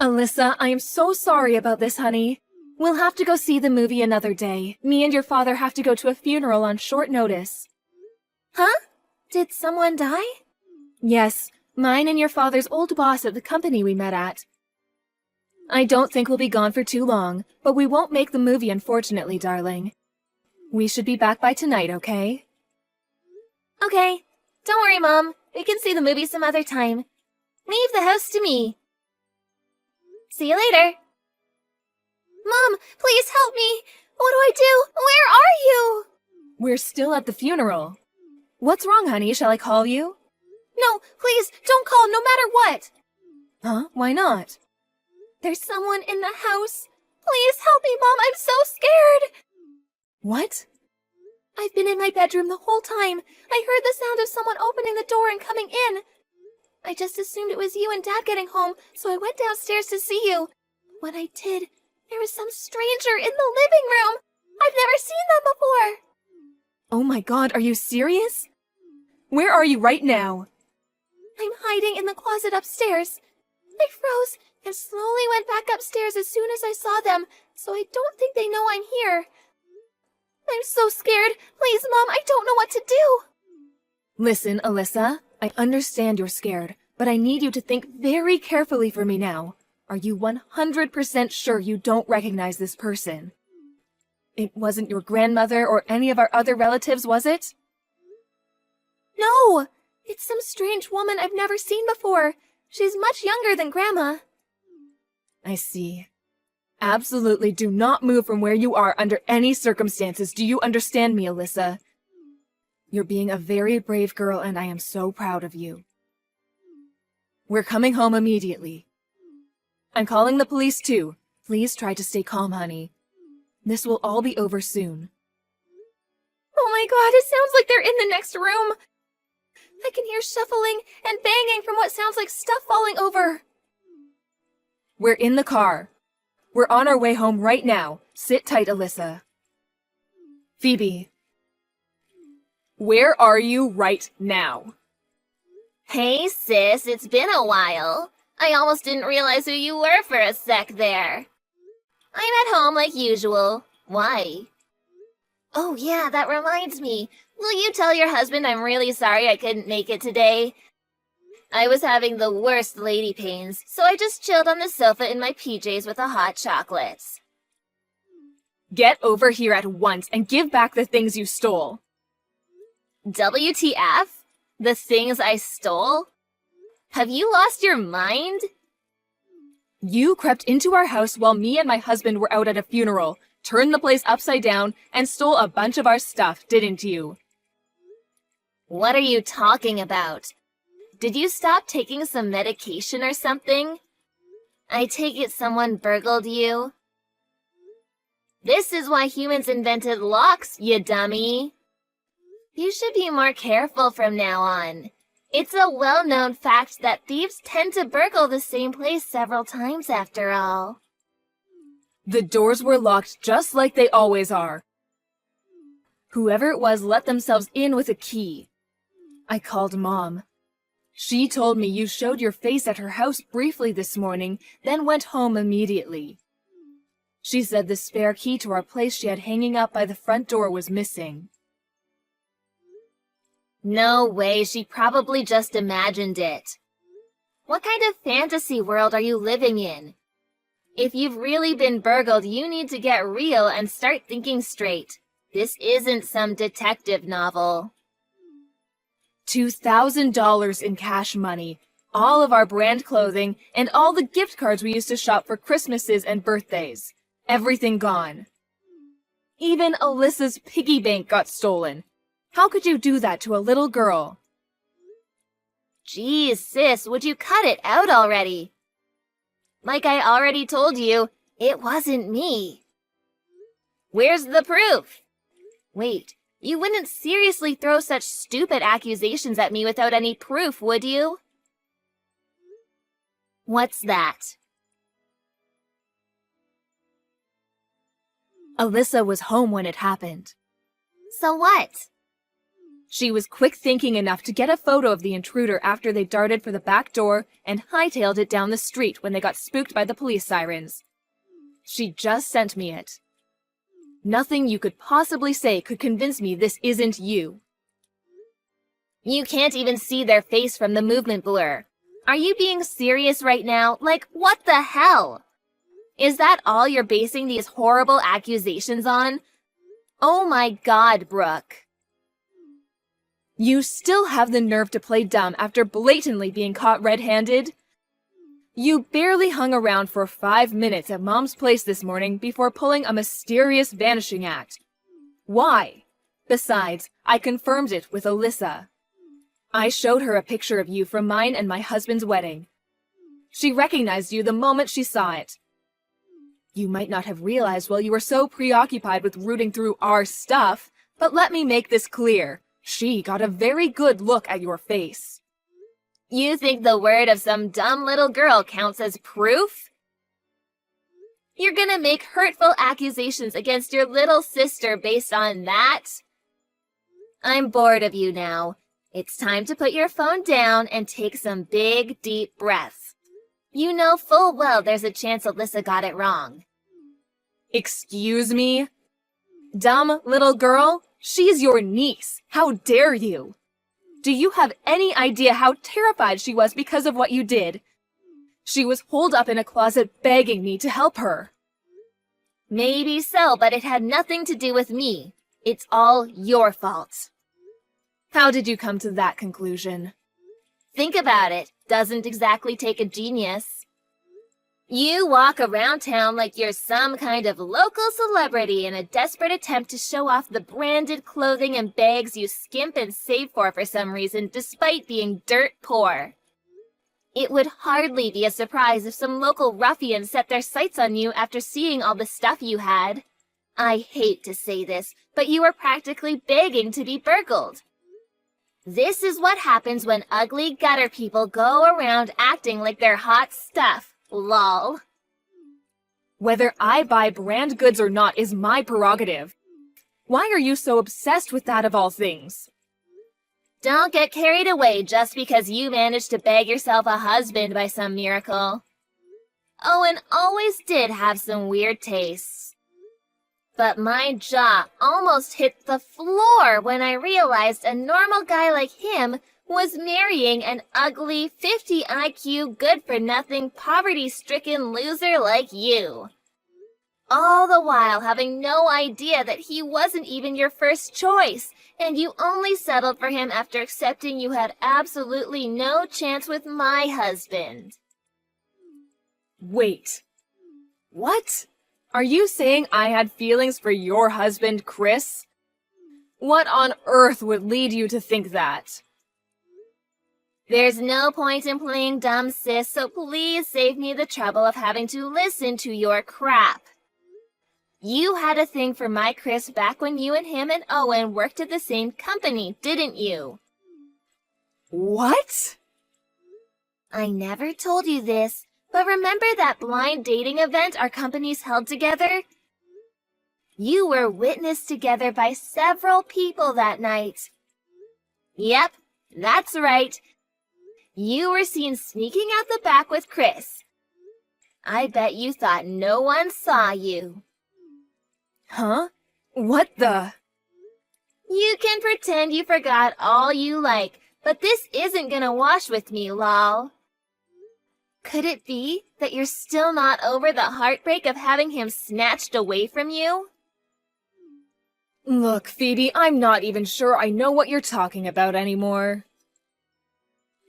Alyssa, I am so sorry about this, honey. We'll have to go see the movie another day. Me and your father have to go to a funeral on short notice. Huh? Did someone die? Yes, mine and your father's old boss at the company we met at. I don't think we'll be gone for too long, but we won't make the movie, unfortunately, darling. We should be back by tonight, okay? Okay. Don't worry, Mom. We can see the movie some other time. Leave the house to me. See you later. Mom, please help me. What do I do? Where are you? We're still at the funeral. What's wrong, honey? Shall I call you? No, please, don't call no matter what. Huh? Why not? There's someone in the house. Please help me, Mom. I'm so scared. What? I've been in my bedroom the whole time. I heard the sound of someone opening the door and coming in. I just assumed it was you and Dad getting home, so I went downstairs to see you. When I did, there was some stranger in the living room. I've never seen them before. Oh my God, are you serious? Where are you right now? I'm hiding in the closet upstairs. I froze and slowly went back upstairs as soon as I saw them, so I don't think they know I'm here. I'm so scared. Please, Mom, I don't know what to do. Listen, Alyssa, I understand you're scared, but I need you to think very carefully for me now. Are you 100% sure you don't recognize this person? It wasn't your grandmother or any of our other relatives, was it? No! It's some strange woman I've never seen before. She's much younger than Grandma. I see. Absolutely do not move from where you are under any circumstances. Do you understand me, Alyssa? You're being a very brave girl, and I am so proud of you. We're coming home immediately. I'm calling the police too. Please try to stay calm, honey. This will all be over soon. Oh my God, it sounds like they're in the next room. I can hear shuffling and banging from what sounds like stuff falling over. We're in the car. We're on our way home right now. Sit tight, Alyssa. Phoebe. Where are you right now? Hey, sis, it's been a while. I almost didn't realize who you were for a sec there. I'm at home like usual. Why? Oh yeah, that reminds me. Will you tell your husband I'm really sorry I couldn't make it today? I was having the worst lady pains, so I just chilled on the sofa in my PJs with a hot chocolate. Get over here at once and give back the things you stole. WTF? The things I stole? Have you lost your mind? You crept into our house while me and my husband were out at a funeral, turned the place upside down, and stole a bunch of our stuff, didn't you? What are you talking about? Did you stop taking some medication or something? I take it someone burgled you? This is why humans invented locks, you dummy. You should be more careful from now on. It's a well-known fact that thieves tend to burgle the same place several times after all. The doors were locked just like they always are. Whoever it was let themselves in with a key. I called Mom. She told me you showed your face at her house briefly this morning, then went home immediately. She said the spare key to our place she had hanging up by the front door was missing. No way, she probably just imagined it. What kind of fantasy world are you living in? If you've really been burgled, you need to get real and start thinking straight. This isn't some detective novel. $2,000 in cash money, all of our brand clothing, and all the gift cards we used to shop for Christmases and birthdays. Everything gone. Even Alyssa's piggy bank got stolen. How could you do that to a little girl? Geez, sis, would you cut it out already? Like I already told you, it wasn't me. Where's the proof? Wait, you wouldn't seriously throw such stupid accusations at me without any proof, would you? What's that? Alyssa was home when it happened. So what? She was quick-thinking enough to get a photo of the intruder after they darted for the back door and hightailed it down the street when they got spooked by the police sirens. She just sent me it. Nothing you could possibly say could convince me this isn't you. You can't even see their face from the movement blur. Are you being serious right now? Like, what the hell? Is that all you're basing these horrible accusations on? Oh my God, Brooke. You still have the nerve to play dumb after blatantly being caught red-handed? You barely hung around for 5 minutes at Mom's place this morning before pulling a mysterious vanishing act. Why? Besides, I confirmed it with Alyssa. I showed her a picture of you from mine and my husband's wedding. She recognized you the moment she saw it. You might not have realized while you were so preoccupied with rooting through our stuff, but let me make this clear. She got a very good look at your face. You think the word of some dumb little girl counts as proof? You're gonna make hurtful accusations against your little sister based on that? I'm bored of you now. It's time to put your phone down and take some big, deep breaths. You know full well there's a chance Alyssa got it wrong. Excuse me? Dumb little girl? She's your niece. How dare you? Do you have any idea how terrified she was because of what you did? She was holed up in a closet begging me to help her. Maybe so, but it had nothing to do with me. It's all your fault. How did you come to that conclusion? Think about it. Doesn't exactly take a genius. You walk around town like you're some kind of local celebrity in a desperate attempt to show off the branded clothing and bags you skimp and save for some reason, despite being dirt poor. It would hardly be a surprise if some local ruffian set their sights on you after seeing all the stuff you had. I hate to say this, but you were practically begging to be burgled. This is what happens when ugly gutter people go around acting like they're hot stuff. Lol. Whether I buy brand goods or not is my prerogative. Why are you so obsessed with that of all things? Don't get carried away just because you managed to bag yourself a husband by some miracle. Owen always did have some weird tastes. But my jaw almost hit the floor when I realized a normal guy like him was marrying an ugly 50 IQ good-for-nothing poverty-stricken loser like you. All the while having no idea that he wasn't even your first choice, and you only settled for him after accepting you had absolutely no chance with my husband. Wait. What? Are you saying I had feelings for your husband, Chris? What on earth would lead you to think that? There's no point in playing dumb, sis, so please save me the trouble of having to listen to your crap. You had a thing for my Chris back when you and him and Owen worked at the same company, didn't you? What? I never told you this, but remember that blind dating event our companies held together? You were witnessed together by several people that night. Yep, that's right. You were seen sneaking out the back with Chris. I bet you thought no one saw you. Huh? What the? You can pretend you forgot all you like, but this isn't gonna wash with me, lol. Could it be that you're still not over the heartbreak of having him snatched away from you? Look, Phoebe, I'm not even sure I know what you're talking about anymore.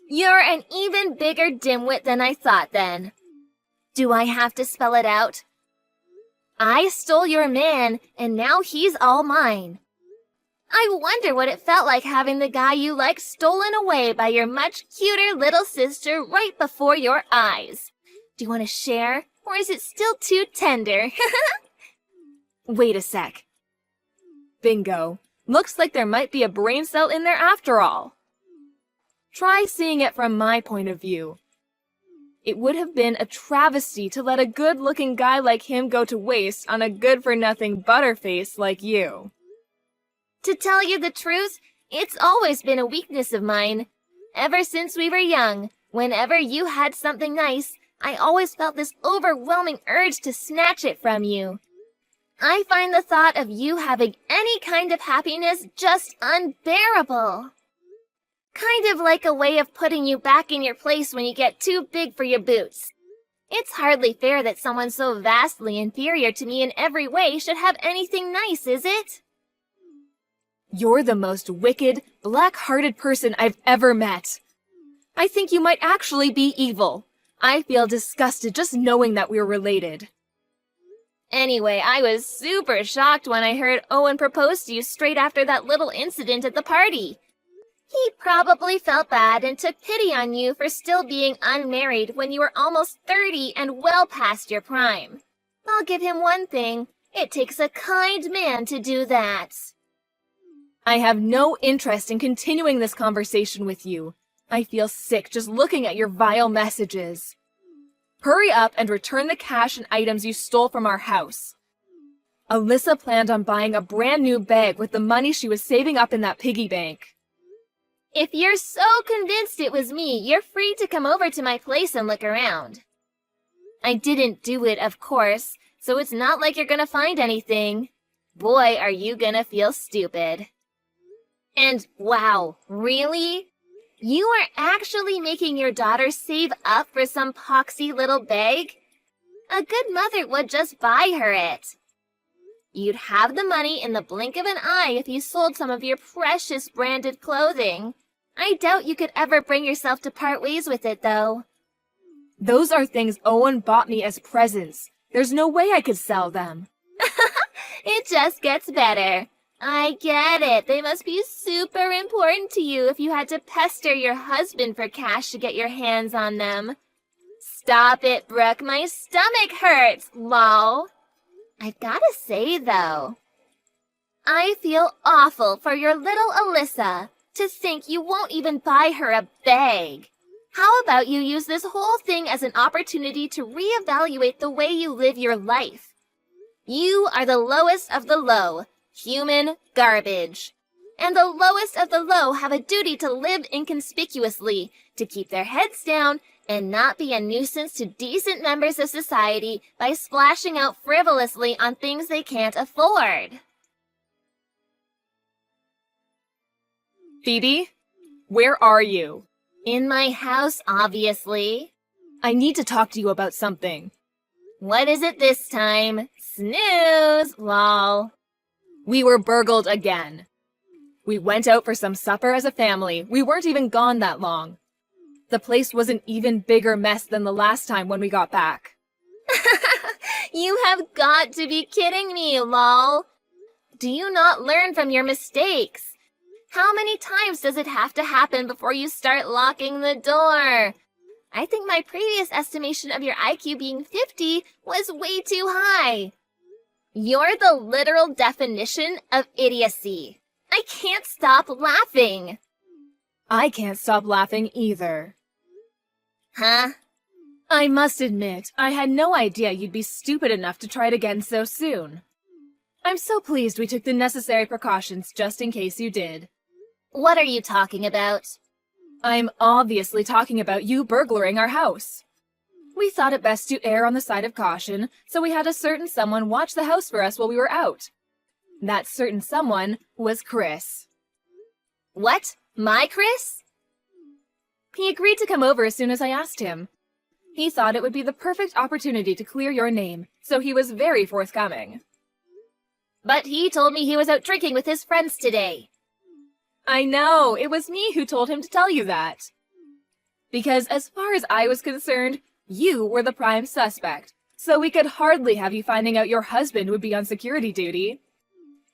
You're an even bigger dimwit than I thought then. Do I have to spell it out? I stole your man, and now he's all mine. I wonder what it felt like having the guy you like stolen away by your much cuter little sister right before your eyes. Do you want to share, or is it still too tender? Wait a sec. Bingo. Looks like there might be a brain cell in there after all. Try seeing it from my point of view. It would have been a travesty to let a good-looking guy like him go to waste on a good-for-nothing butterface like you. To tell you the truth, It's always been a weakness of mine. Ever since we were young, whenever you had something nice, I always felt this overwhelming urge to snatch it from you. I find the thought of you having any kind of happiness just unbearable. Kind of like a way of putting you back in your place when you get too big for your boots. It's hardly fair that someone so vastly inferior to me in every way should have anything nice, is it? You're the most wicked, black-hearted person I've ever met. I think you might actually be evil. I feel disgusted just knowing that we're related. Anyway, I was super shocked when I heard Owen propose to you straight after that little incident at the party. He probably felt bad and took pity on you for still being unmarried when you were almost 30 and well past your prime. I'll give him one thing. It takes a kind man to do that. I have no interest in continuing this conversation with you. I feel sick just looking at your vile messages. Hurry up and return the cash and items you stole from our house. Alyssa planned on buying a brand new bag with the money she was saving up in that piggy bank. If you're so convinced it was me, you're free to come over to my place and look around. I didn't do it, of course, so it's not like you're gonna find anything. Boy, are you gonna feel stupid. And wow, really? You are actually making your daughter save up for some poxy little bag? A good mother would just buy her it. You'd have the money in the blink of an eye if you sold some of your precious branded clothing. I doubt you could ever bring yourself to part ways with it, though. Those are things Owen bought me as presents. There's no way I could sell them. It just gets better. I get it. They must be super important to you if you had to pester your husband for cash to get your hands on them. Stop it, Brooke. My stomach hurts, lol. I've gotta say, though, I feel awful for your little Alyssa. To think you won't even buy her a bag. How about you use this whole thing as an opportunity to reevaluate the way you live your life? You are the lowest of the low, human garbage. And the lowest of the low have a duty to live inconspicuously, to keep their heads down and not be a nuisance to decent members of society by splashing out frivolously on things they can't afford. Phoebe, where are you? In my house, obviously. I need to talk to you about something. What is it this time? Snooze, lol. We were burgled again. We went out for some supper as a family. We weren't even gone that long. The place was an even bigger mess than the last time when we got back. You have got to be kidding me, lol. Do you not learn from your mistakes? How many times does it have to happen before you start locking the door? I think my previous estimation of your IQ being 50 was way too high. You're the literal definition of idiocy. I can't stop laughing. I can't stop laughing either. Huh? I must admit, I had no idea you'd be stupid enough to try it again so soon. I'm so pleased we took the necessary precautions just in case you did. What are you talking about? I'm obviously talking about you burglaring our house. We thought it best to err on the side of caution, so we had a certain someone watch the house for us while we were out. That certain someone was Chris. What? My Chris? He agreed to come over as soon as I asked him. He thought it would be the perfect opportunity to clear your name, so he was very forthcoming. But he told me he was out drinking with his friends today. I know, it was me who told him to tell you that. Because as far as I was concerned, you were the prime suspect, so we could hardly have you finding out your husband would be on security duty.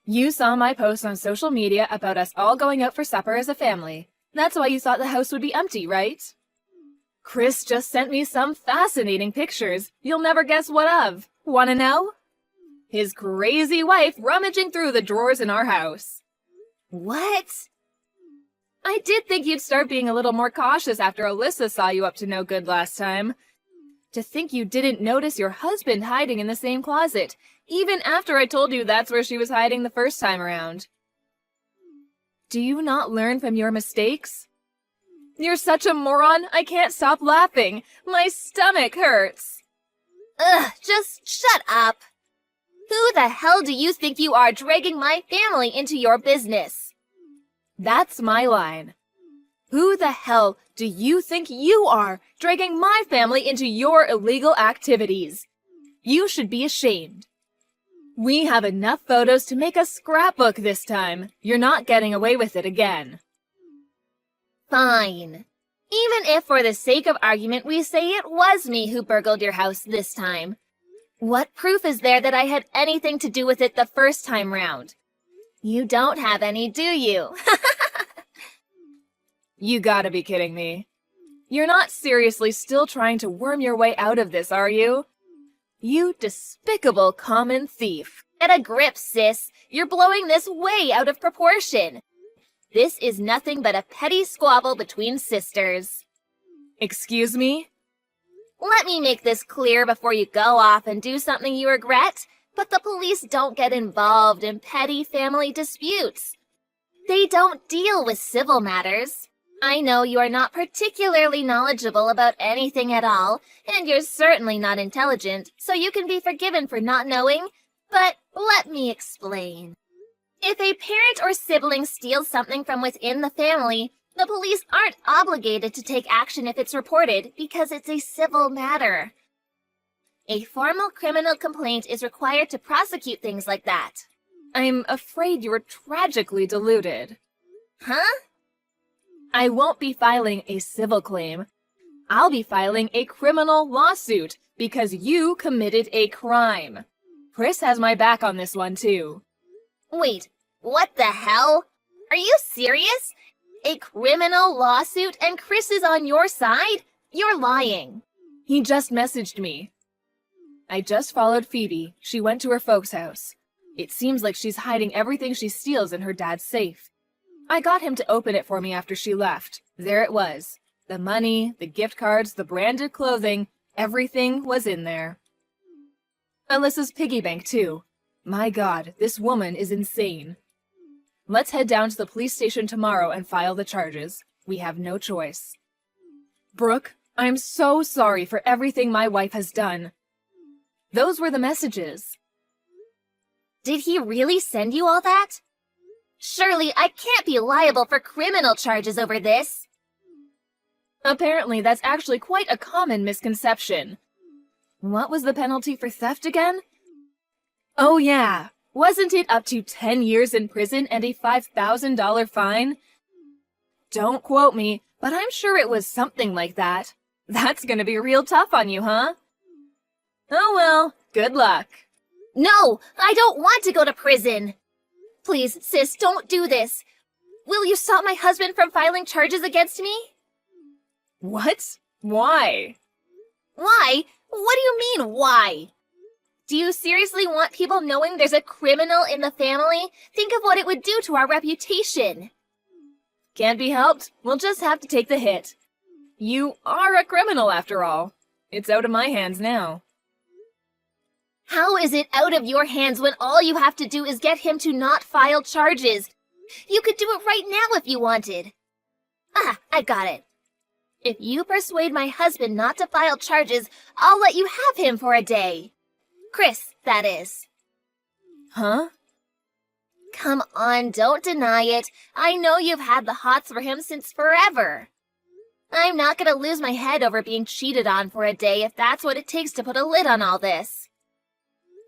You saw my post on social media about us all going out for supper as a family. That's why you thought the house would be empty, right? Chris just sent me some fascinating pictures. You'll never guess what of. Wanna know? His crazy wife rummaging through the drawers in our house. What? I did think you'd start being a little more cautious after Alyssa saw you up to no good last time. To think you didn't notice your husband hiding in the same closet, even after I told you that's where she was hiding the first time around. Do you not learn from your mistakes? You're such a moron, I can't stop laughing. My stomach hurts. Ugh, just shut up. Who the hell do you think you are dragging my family into your business? That's my line. Who the hell do you think you are dragging my family into your illegal activities? You should be ashamed. We have enough photos to make a scrapbook this time. You're not getting away with it again. Fine. Even if for the sake of argument we say it was me who burgled your house this time. What proof is there that I had anything to do with it the first time round? You don't have any, do you? You gotta be kidding me. You're not seriously still trying to worm your way out of this, are you? You despicable common thief. Get a grip, sis. You're blowing this way out of proportion. This is nothing but a petty squabble between sisters. Excuse me? Let me make this clear before you go off and do something you regret, but the police don't get involved in petty family disputes. They don't deal with civil matters. I know you are not particularly knowledgeable about anything at all, and you're certainly not intelligent, so you can be forgiven for not knowing, but let me explain. If a parent or sibling steals something from within the family, the police aren't obligated to take action if it's reported because it's a civil matter. A formal criminal complaint is required to prosecute things like that. I'm afraid you're tragically deluded. Huh? I won't be filing a civil claim. I'll be filing a criminal lawsuit because you committed a crime. Chris has my back on this one, too. Wait, what the hell? Are you serious? A criminal lawsuit and Chris is on your side? You're lying. He just messaged me. I just followed Phoebe. She went to her folks' house. It seems like she's hiding everything she steals in her dad's safe. I got him to open it for me after she left. There it was. The money, the gift cards, the branded clothing, everything was in there. Alyssa's piggy bank, too. My God, this woman is insane. Let's head down to the police station tomorrow and file the charges. We have no choice. Brooke, I'm so sorry for everything my wife has done. Those were the messages. Did he really send you all that? Surely I can't be liable for criminal charges over this. Apparently, that's actually quite a common misconception. What was the penalty for theft again? Oh yeah, wasn't it up to 10 years in prison and a $5,000 fine? Don't quote me, but I'm sure it was something like that. That's gonna be real tough on you, huh? Oh well, good luck. No, I don't want to go to prison. Please, sis, don't do this. Will you stop my husband from filing charges against me? What? Why? Why? What do you mean, why? Do you seriously want people knowing there's a criminal in the family? Think of what it would do to our reputation. Can't be helped. We'll just have to take the hit. You are a criminal, after all. It's out of my hands now. How is it out of your hands when all you have to do is get him to not file charges? You could do it right now if you wanted. Ah, I got it. If you persuade my husband not to file charges, I'll let you have him for a day. Chris, that is. Huh? Come on, don't deny it. I know you've had the hots for him since forever. I'm not gonna lose my head over being cheated on for a day if that's what it takes to put a lid on all this.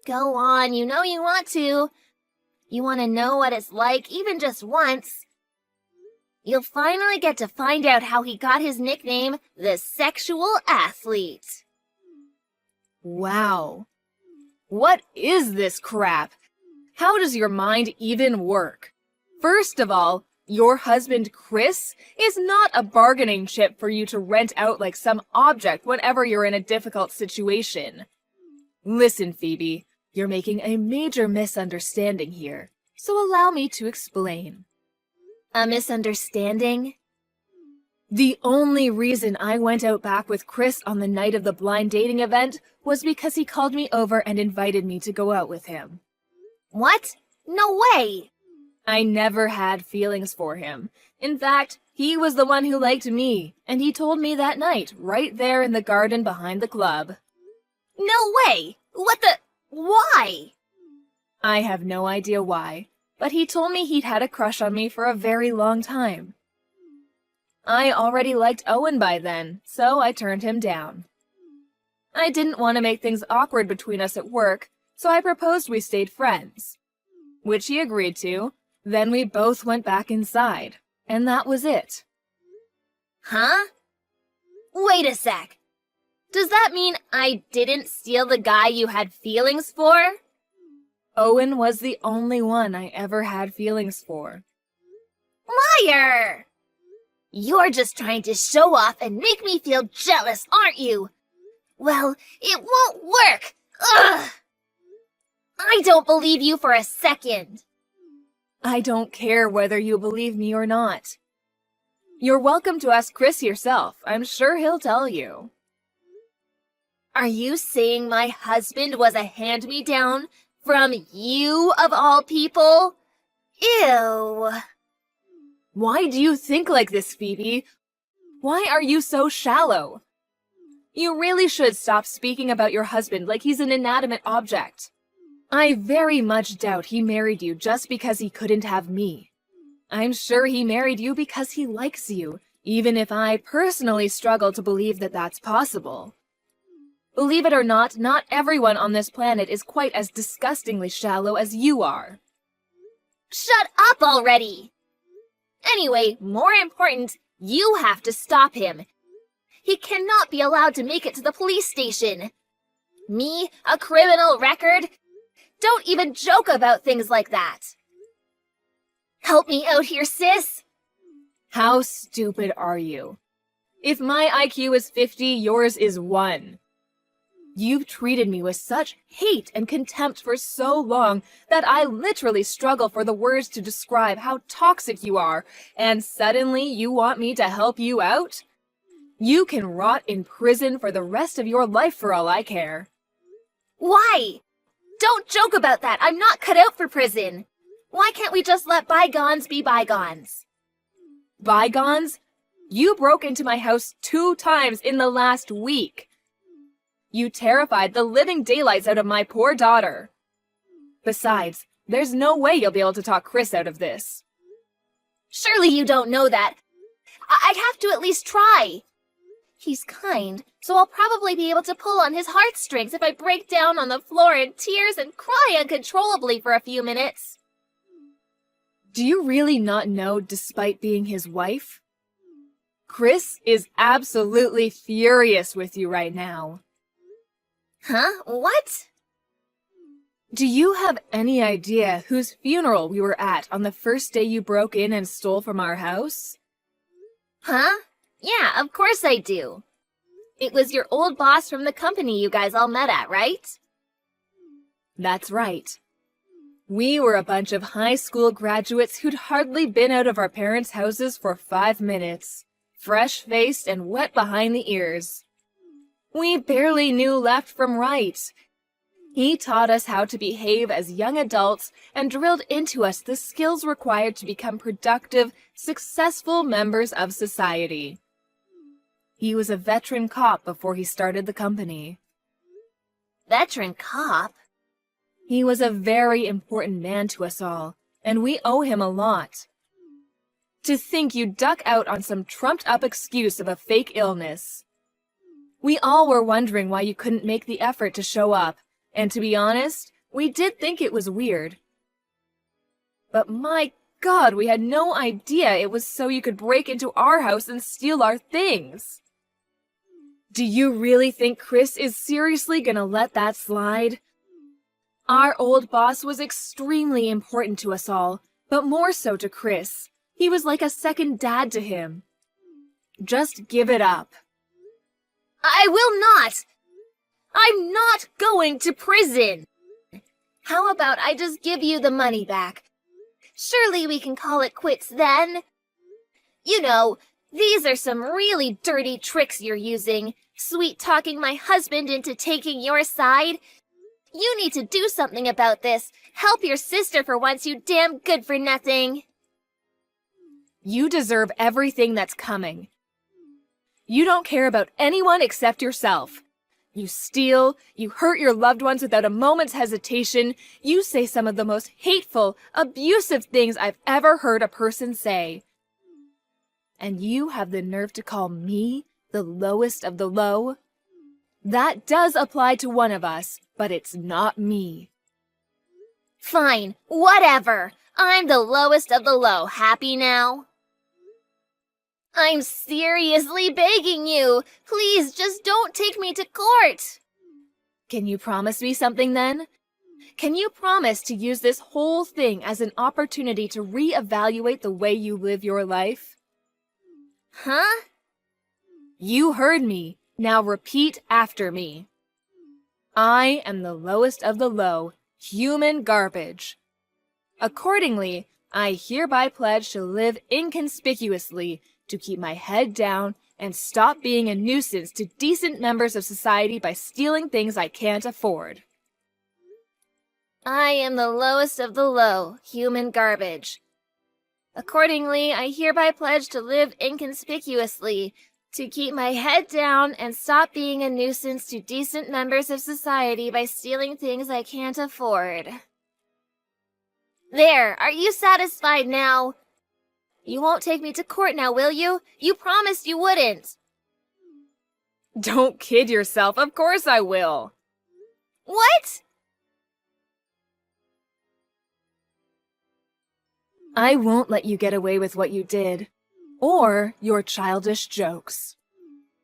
Go on, you know you want to. You want to know what it's like, even just once. You'll finally get to find out how he got his nickname, the Sexual Athlete. Wow. What is this crap? How does your mind even work? First of all, your husband, Chris, is not a bargaining chip for you to rent out like some object whenever you're in a difficult situation. Listen, Phoebe, you're making a major misunderstanding here, so allow me to explain. A misunderstanding? The only reason I went out back with Chris on the night of the blind dating event was because he called me over and invited me to go out with him. What? No way! I never had feelings for him. In fact, he was the one who liked me, and he told me that night, right there in the garden behind the club. No way! Why? I have no idea why, but he told me he'd had a crush on me for a very long time. I already liked Owen by then, so I turned him down. I didn't want to make things awkward between us at work, so I proposed we stayed friends, which he agreed to. Then we both went back inside, and that was it. Huh? Wait a sec. Does that mean I didn't steal the guy you had feelings for? Owen was the only one I ever had feelings for. Liar! You're just trying to show off and make me feel jealous, aren't you? Well, it won't work! Ugh! I don't believe you for a second. I don't care whether you believe me or not. You're welcome to ask Chris yourself. I'm sure he'll tell you. Are you saying my husband was a hand-me-down from you of all people? Ew. Why do you think like this, Phoebe? Why are you so shallow? You really should stop speaking about your husband like he's an inanimate object. I very much doubt he married you just because he couldn't have me. I'm sure he married you because he likes you, even if I personally struggle to believe that that's possible. Believe it or not everyone on this planet is quite as disgustingly shallow as you are. Shut up already! Anyway, more important, you have to stop him. He cannot be allowed to make it to the police station. Me, a criminal record? Don't even joke about things like that. Help me out here, sis. How stupid are you? If my IQ is 50, yours is 1. You've treated me with such hate and contempt for so long that I literally struggle for the words to describe how toxic you are, and suddenly you want me to help you out? You can rot in prison for the rest of your life for all I care. Why? Don't joke about that. I'm not cut out for prison. Why can't we just let bygones be bygones? Bygones? You broke into my house 2 times in the last week. You terrified the living daylights out of my poor daughter. Besides, there's no way you'll be able to talk Chris out of this. Surely you don't know that. I'd have to at least try. He's kind, so I'll probably be able to pull on his heartstrings if I break down on the floor in tears and cry uncontrollably for a few minutes. Do you really not know, despite being his wife? Chris is absolutely furious with you right now. Huh? What? Do you have any idea whose funeral we were at on the first day you broke in and stole from our house? Huh? Yeah, of course I do. It was your old boss from the company you guys all met at, right? That's right. We were a bunch of high school graduates who'd hardly been out of our parents' houses for 5 minutes, fresh-faced and wet behind the ears. We barely knew left from right. He taught us how to behave as young adults and drilled into us the skills required to become productive, successful members of society. He was a veteran cop before he started the company. Veteran cop? He was a very important man to us all, and we owe him a lot. To think you duck out on some trumped-up excuse of a fake illness. We all were wondering why you couldn't make the effort to show up, and to be honest, we did think it was weird. But my God, we had no idea it was so you could break into our house and steal our things. Do you really think Chris is seriously gonna let that slide? Our old boss was extremely important to us all, but more so to Chris. He was like a second dad to him. Just give it up. I will not! I'm not going to prison! How about I just give you the money back? Surely we can call it quits then. You know, these are some really dirty tricks you're using, sweet-talking my husband into taking your side. You need to do something about this. Help your sister for once, you damn good-for-nothing. You deserve everything that's coming. You don't care about anyone except yourself. You steal, you hurt your loved ones without a moment's hesitation, you say some of the most hateful, abusive things I've ever heard a person say. And you have the nerve to call me the lowest of the low? That does apply to one of us, but it's not me. Fine, whatever. I'm the lowest of the low. Happy now? I'm seriously begging you. Please, just don't take me to court. Can you promise me something then? Can you promise to use this whole thing as an opportunity to reevaluate the way you live your life? Huh? You heard me. Now repeat after me. I am the lowest of the low, human garbage. Accordingly, I hereby pledge to live inconspicuously, to keep my head down, and stop being a nuisance to decent members of society by stealing things I can't afford. I am the lowest of the low, human garbage. Accordingly, I hereby pledge to live inconspicuously, to keep my head down and stop being a nuisance to decent members of society by stealing things I can't afford. There, are you satisfied now? You won't take me to court now, will you? You promised you wouldn't. Don't kid yourself, of course I will. What? I won't let you get away with what you did, or your childish jokes.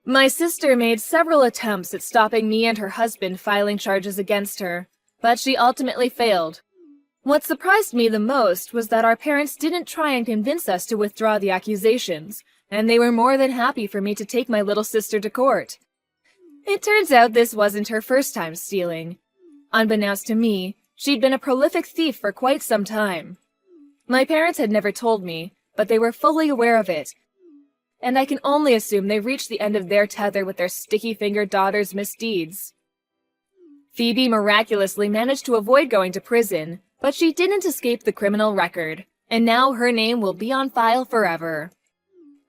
My sister made several attempts at stopping me and her husband filing charges against her, but she ultimately failed. What surprised me the most was that our parents didn't try and convince us to withdraw the accusations, and they were more than happy for me to take my little sister to court. It turns out this wasn't her first time stealing. Unbeknownst to me, she'd been a prolific thief for quite some time. My parents had never told me, but they were fully aware of it, and I can only assume they reached the end of their tether with their sticky-fingered daughter's misdeeds. Phoebe miraculously managed to avoid going to prison, but she didn't escape the criminal record, and now her name will be on file forever.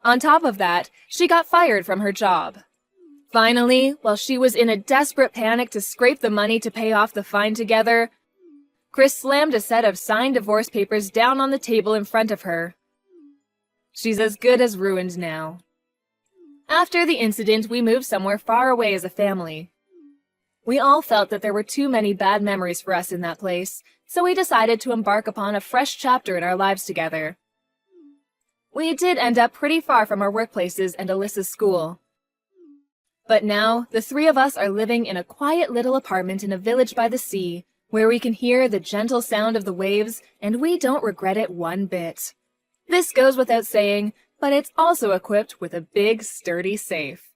On top of that, she got fired from her job. Finally, while she was in a desperate panic to scrape the money to pay off the fine together, Chris slammed a set of signed divorce papers down on the table in front of her. She's as good as ruined now. After the incident, we moved somewhere far away as a family. We all felt that there were too many bad memories for us in that place, so we decided to embark upon a fresh chapter in our lives together. We did end up pretty far from our workplaces and Alyssa's school. But now, the three of us are living in a quiet little apartment in a village by the sea, where we can hear the gentle sound of the waves, and we don't regret it one bit. This goes without saying, but it's also equipped with a big, sturdy safe.